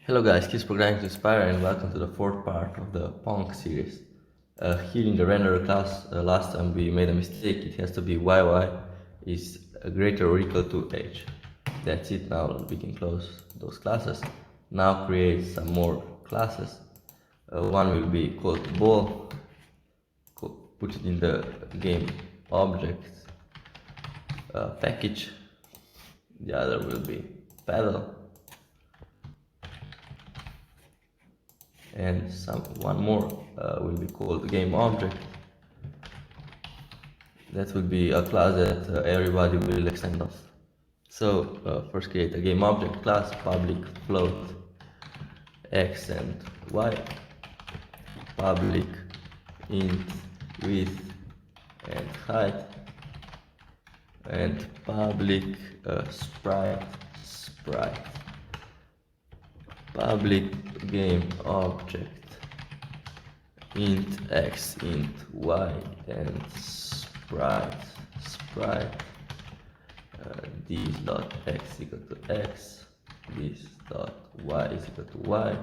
Hello guys, Kiss Programming to Inspire and welcome to the fourth part of the Pong series. Here in the renderer class, last time we made a mistake. It has to be yy is greater or equal to h. That's it. Now we can close those classes. Now create some more classes. One will be called ball. Put it in the game object package. The other will be pedal. And one more will be called game object. That will be a class that everybody will extend off. So first create a game object class, public float x and y, public int width and height, and public sprite, public game object int x, int y, and sprite this dot x equal to x, this dot y is equal to y,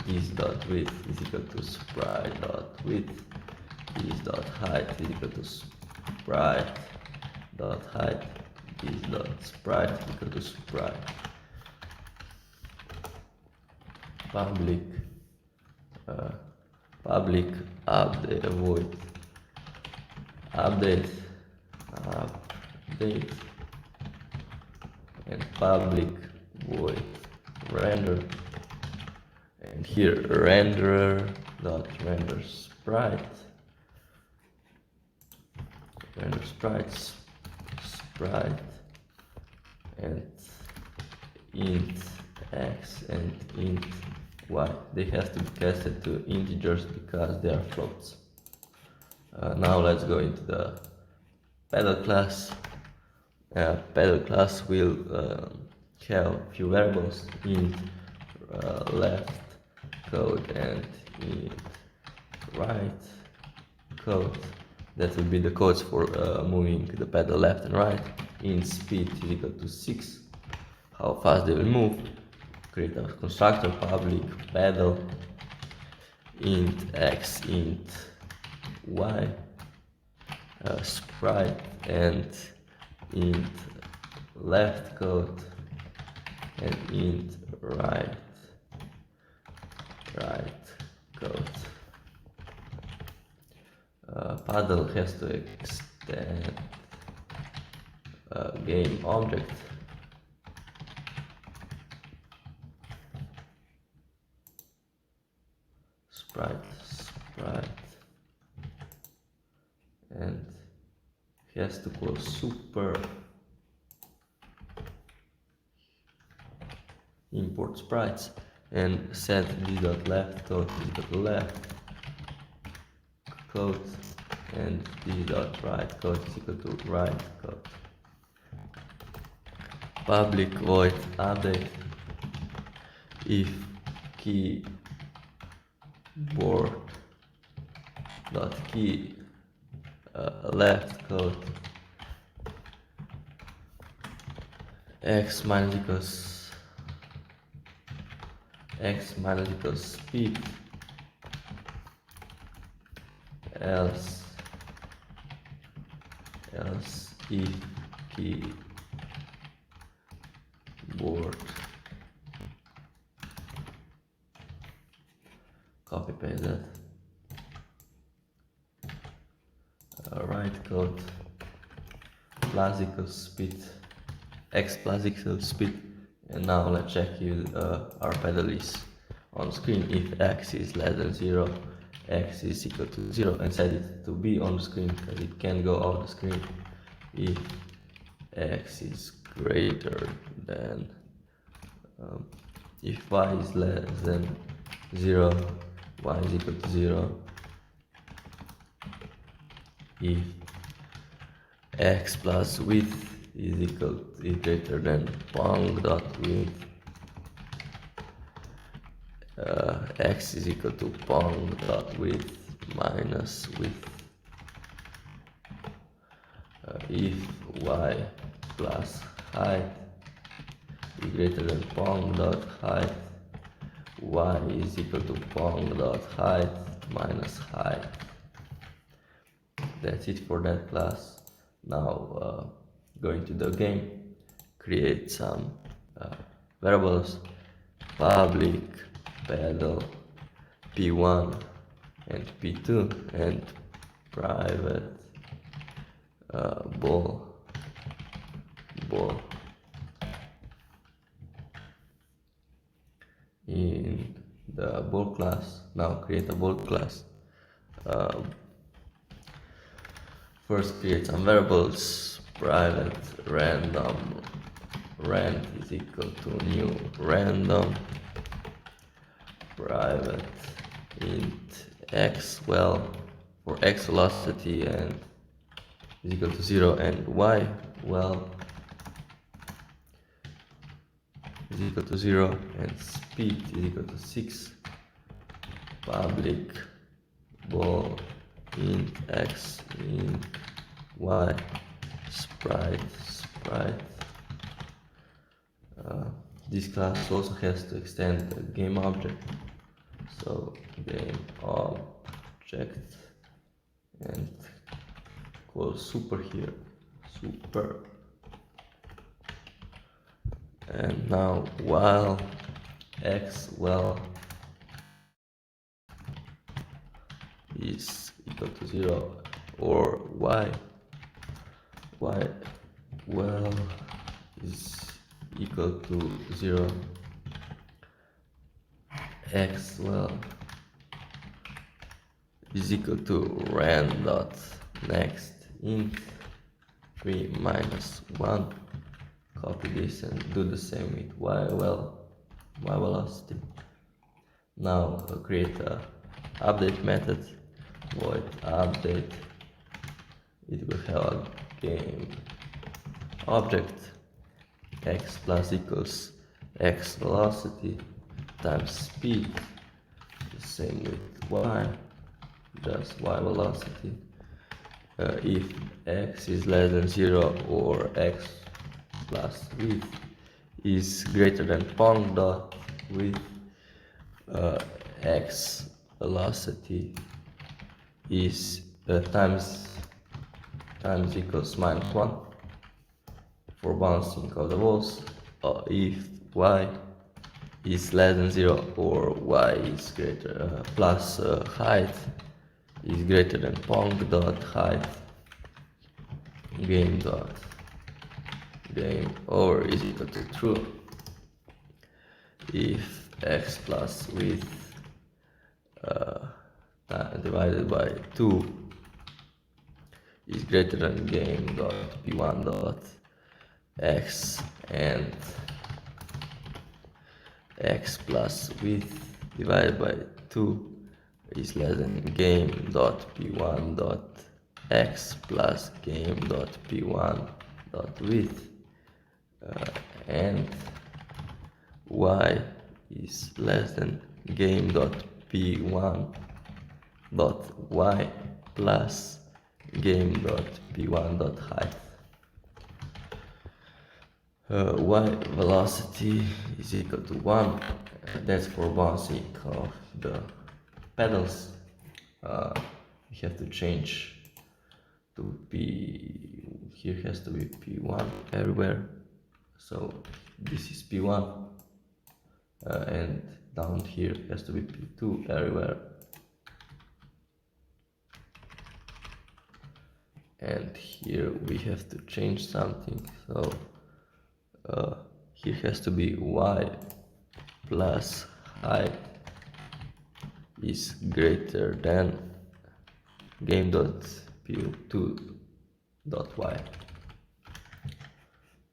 this dot width is equal to sprite dot width, this dot height is equal to sprite dot height, this dot sprite is equal to sprite. Public update void update and public void render, and here renderer dot render sprite and int x and int y. They have to be casted to integers because they are floats. Now let's go into the pedal class. Pedal class will have few variables: int left code and int right code. That will be the codes for moving the pedal left and right. Int speed is equal to 6, how fast they will move. Create a constructor, public pedal int x, int y, sprite and int left code and int right code. Paddle has to extend game object. Sprite and has to call super import sprites and set this dot left code is equal to left code and this dot right code is equal to right code. Public void update if keyboard dot key left code x minus equals speed, else if keyboard, copy paste that, right code plus equals speed, x plus equals speed. And now let's check if our pedal is on screen. If x is less than 0, x is equal to 0, and set it to be on the screen because it can go off the screen. If x is greater than if y is less than 0, y is equal to 0. If x plus width is greater than Pong dot width, x is equal to Pong dot width minus width. If y plus height is greater than Pong dot height. Y is equal to Pong dot height minus height. That's it for that class. Now going to the game, create some variables, public pedal P1 and P2 and private ball. In the ball class, now create a ball class. First create some variables, private random, rand is equal to new random, private int x, well, for x velocity and is equal to 0, and y, well, is equal to 0, and speed is equal to 6, public ball int x, int y, sprite. This class also has to extend the game object, so game object and call super here, super. And now while x, well, is equal to 0, or y, well, is equal to 0, x, well, is equal to rand dot next int 3 minus 1. Copy this and do the same with y, well, y velocity. Now create a update method, void update. It will have a game object, x plus equals x velocity times speed, the same with y, just y velocity. If x is less than 0 or x plus width is greater than Pong dot width, x velocity is times equals minus 1 for bouncing of the balls. If y is less than 0 or y is greater plus height is greater than Pong dot height, game over is equal to true. If x plus width divided by 2 is greater than game dot p1 dot x, and x plus width divided by 2 is less than game dot p1 dot x plus game dot p1 dot width, and y is less than game dot p1 dot y plus game dot p1 dot height. Y velocity is equal to 1. That's for bouncing of the pedals. We have to change to p. Here has to be p1 everywhere. So this is p1, and down here has to be p2 everywhere. And here we have to change something, so here has to be y plus height is greater than game dot p2 dot y,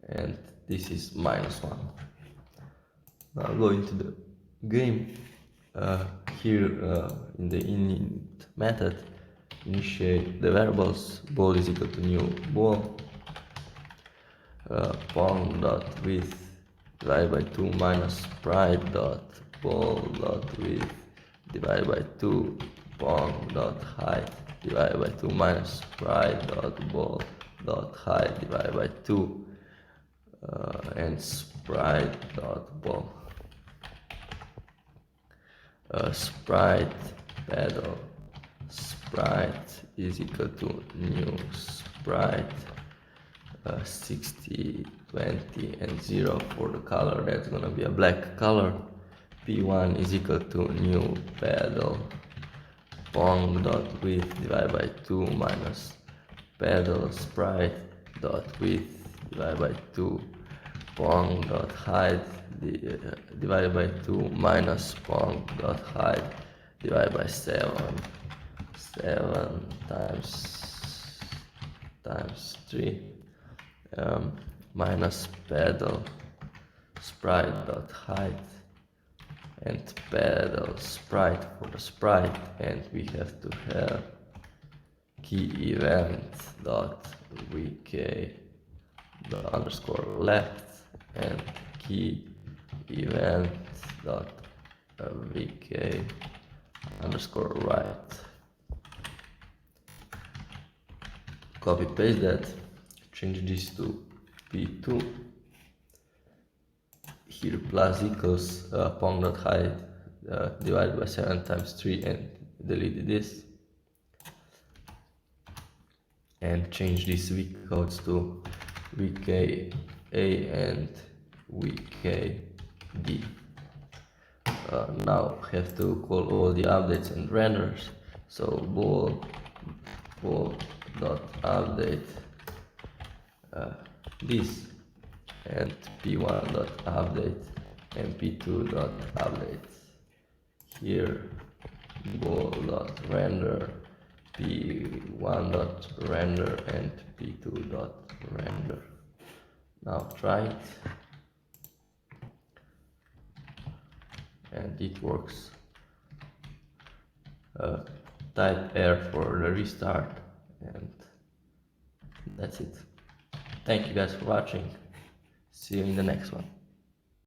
and this is minus 1. Now go into the game. Here in the init method, initiate the variables. Ball is equal to new ball, Pong dot width divided by 2 minus sprite dot ball dot width divided by 2, Pong dot height divided by 2 minus sprite dot ball dot height divided by 2, and sprite sprite.ball. Sprite pedal sprite is equal to new sprite 60, 20 and 0 for the color. That's gonna be a black color. P1 is equal to new pedal Pong dot width divided by 2 minus pedal sprite dot width divided by 2 Pong dot height divided by 2 minus Pong dot height divided by 7 times 3 minus pedal sprite dot height and pedal sprite for the sprite, and we have to have key event dot vk dot underscore left and key event dot vk underscore right. Copy paste that, change this to p2. Here plus equals pong.height divided by 7 times 3 and delete this. And change these weak codes to vka and vkd. Now have to call all the updates and renders. So ball dot update this and p1 dot update and p2 dot update. Here ball dot render p1 dot render and p2 dot render. Now try it, and it works. Type R for the restart, and that's it. Thank you guys for watching. See you in the next one.